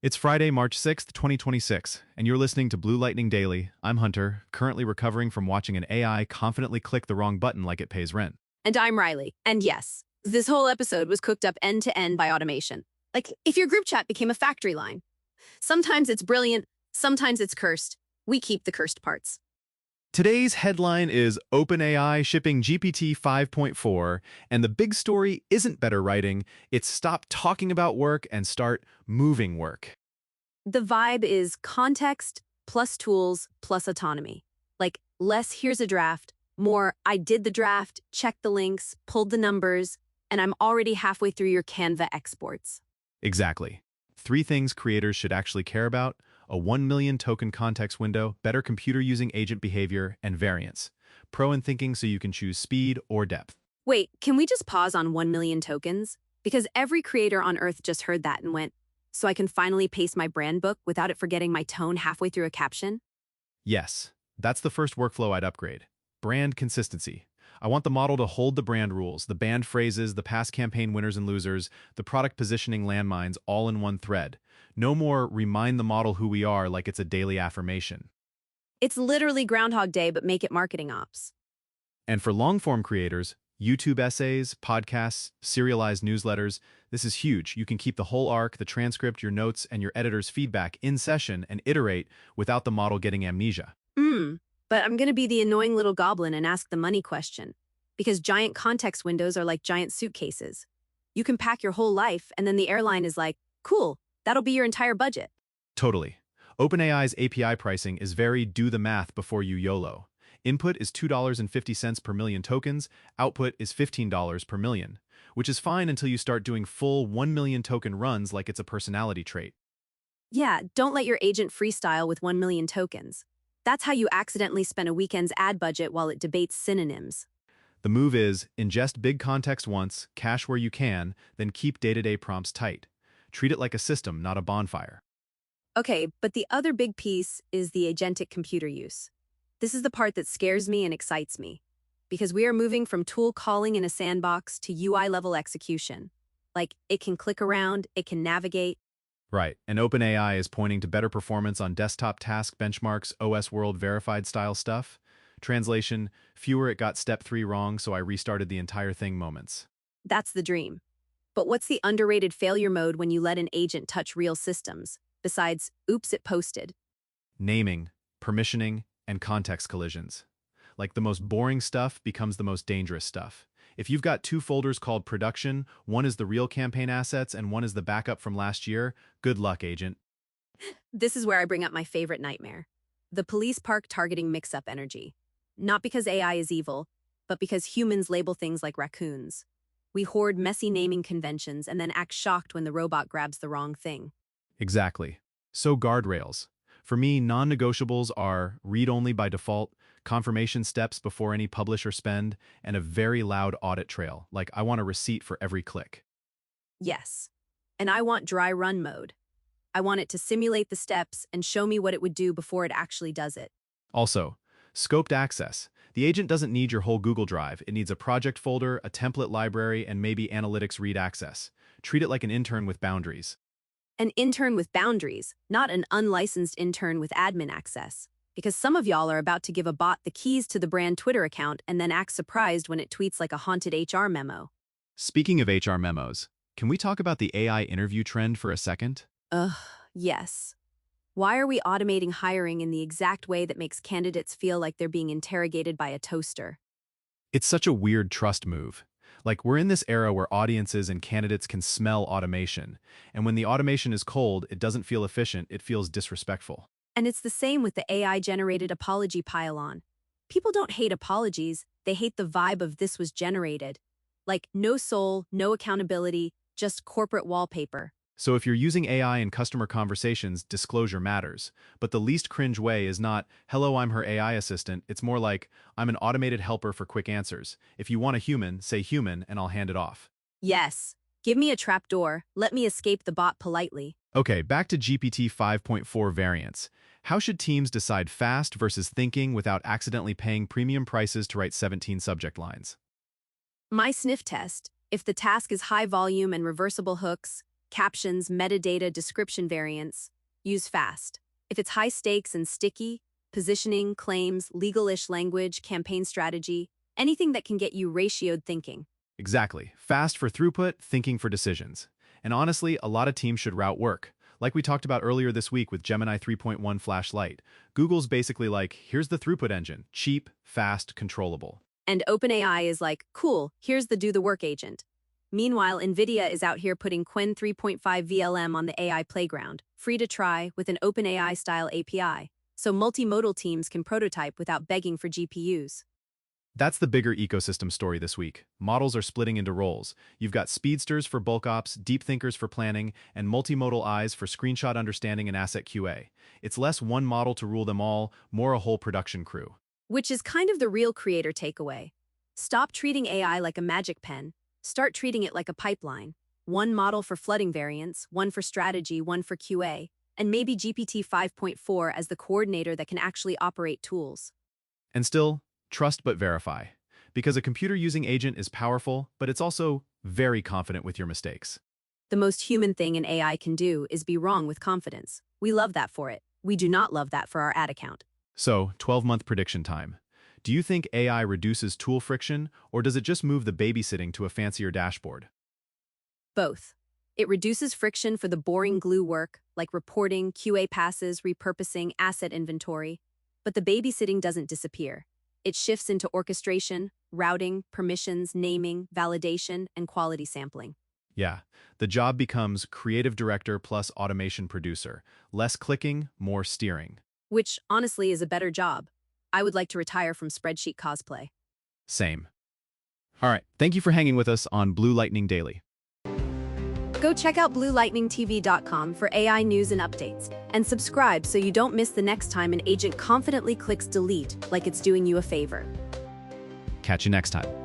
It's Friday, March 6th, 2026, and you're listening to Blue Lightning Daily. I'm Hunter, currently recovering from watching an AI confidently click the wrong button like it pays rent. And I'm Riley. And yes, this whole episode was cooked up end to end by automation. Like, if your group chat became a factory line. Sometimes it's brilliant, sometimes it's cursed. We keep the cursed parts. Today's headline is OpenAI shipping GPT-5.4, and the big story isn't better writing, it's stop talking about work and start moving work. The vibe is context plus tools plus autonomy. Like, less here's a draft, more I did the draft, checked the links, pulled the numbers, and I'm already halfway through your Canva exports. Exactly. 3 things creators should actually care about: a 1 million token context window, better computer using agent behavior, and variance. Pro in thinking so you can choose speed or depth. Wait, can we just pause on 1 million tokens? Because every creator on Earth just heard that and went, so I can finally paste my brand book without it forgetting my tone halfway through a caption? Yes, that's the first workflow I'd upgrade. Brand consistency. I want the model to hold the brand rules, the banned phrases, the past campaign winners and losers, the product positioning landmines all in one thread. No more remind the model who we are like it's a daily affirmation. It's literally Groundhog Day, but make it marketing ops. And for long-form creators, YouTube essays, podcasts, serialized newsletters, this is huge. You can keep the whole arc, the transcript, your notes, and your editor's feedback in session and iterate without the model getting amnesia. But I'm going to be the annoying little goblin and ask the money question. Because giant context windows are like giant suitcases. You can pack your whole life, and then the airline is like, cool, that'll be your entire budget. Totally. OpenAI's API pricing is very do the math before you YOLO. Input is $2.50 per million tokens, output is $15 per million, which is fine until you start doing full 1 million token runs like it's a personality trait. Yeah, don't let your agent freestyle with 1 million tokens. That's how you accidentally spend a weekend's ad budget while it debates synonyms. The move is ingest big context once, cache where you can, then keep day-to-day prompts tight. Treat it like a system, not a bonfire. Okay, but the other big piece is the agentic computer use. This is the part that scares me and excites me, because we are moving from tool calling in a sandbox to UI-level execution. Like, it can click around, it can navigate. Right, and OpenAI is pointing to better performance on desktop task benchmarks, OS World verified style stuff. Translation, fewer it got step 3 wrong, so I restarted the entire thing moments. That's the dream. But what's the underrated failure mode when you let an agent touch real systems, besides, oops, it posted? Naming, permissioning, and context collisions. Like the most boring stuff becomes the most dangerous stuff. If you've got 2 folders called production, one is the real campaign assets and one is the backup from last year, good luck, agent. This is where I bring up my favorite nightmare. The police park targeting mix-up energy. Not because AI is evil, but because humans label things like raccoons. We hoard messy naming conventions and then act shocked when the robot grabs the wrong thing. Exactly. So guardrails. For me, non-negotiables are read-only by default, confirmation steps before any publish or spend, and a very loud audit trail, like I want a receipt for every click. Yes. And I want dry run mode. I want it to simulate the steps and show me what it would do before it actually does it. Also, scoped access. The agent doesn't need your whole Google Drive. It needs a project folder, a template library, and maybe analytics read access. Treat it like an intern with boundaries. An intern with boundaries, not an unlicensed intern with admin access. Because some of y'all are about to give a bot the keys to the brand Twitter account and then act surprised when it tweets like a haunted HR memo. Speaking of HR memos, can we talk about the AI interview trend for a second? Yes. Why are we automating hiring in the exact way that makes candidates feel like they're being interrogated by a toaster? It's such a weird trust move. Like, we're in this era where audiences and candidates can smell automation, and when the automation is cold, it doesn't feel efficient, it feels disrespectful. And it's the same with the AI-generated apology pile-on. People don't hate apologies, they hate the vibe of this was generated. Like, no soul, no accountability, just corporate wallpaper. So if you're using AI in customer conversations, disclosure matters. But the least cringe way is not, hello, I'm her AI assistant. It's more like, I'm an automated helper for quick answers. If you want a human, say human, and I'll hand it off. Yes. Give me a trapdoor. Let me escape the bot politely. Okay, back to GPT 5.4 variants. How should teams decide fast versus thinking without accidentally paying premium prices to write 17 subject lines? My sniff test. If the task is high volume and reversible hooks, captions, metadata, description variants. Use fast. If it's high stakes and sticky, positioning, claims, legal-ish language, campaign strategy, anything that can get you ratioed thinking. Exactly. Fast for throughput, thinking for decisions. And honestly, a lot of teams should route work. Like we talked about earlier this week with Gemini 3.1 Flash Lite. Google's basically like, here's the throughput engine. Cheap, fast, controllable. And OpenAI is like, cool, here's the do the work agent. Meanwhile, NVIDIA is out here putting Qwen 3.5 VLM on the AI playground, free to try with an OpenAI-style API, so multimodal teams can prototype without begging for GPUs. That's the bigger ecosystem story this week. Models are splitting into roles. You've got speedsters for bulk ops, deep thinkers for planning, and multimodal eyes for screenshot understanding and asset QA. It's less one model to rule them all, more a whole production crew. Which is kind of the real creator takeaway. Stop treating AI like a magic pen. Start treating it like a pipeline. One model for flooding variants, one for strategy, one for QA, and maybe GPT 5.4 as the coordinator that can actually operate tools. And still, trust but verify. Because a computer-using agent is powerful, but it's also very confident with your mistakes. The most human thing an AI can do is be wrong with confidence. We love that for it. We do not love that for our ad account. So, 12-month prediction time. Do you think AI reduces tool friction, or does it just move the babysitting to a fancier dashboard? Both. It reduces friction for the boring glue work, like reporting, QA passes, repurposing, asset inventory. But the babysitting doesn't disappear. It shifts into orchestration, routing, permissions, naming, validation, and quality sampling. Yeah, the job becomes creative director plus automation producer. Less clicking, more steering. Which, honestly, is a better job. I would like to retire from spreadsheet cosplay. Same. All right, thank you for hanging with us on Blue Lightning Daily. Go check out bluelightningtv.com for AI news and updates, and subscribe so you don't miss the next time an agent confidently clicks delete like it's doing you a favor. Catch you next time.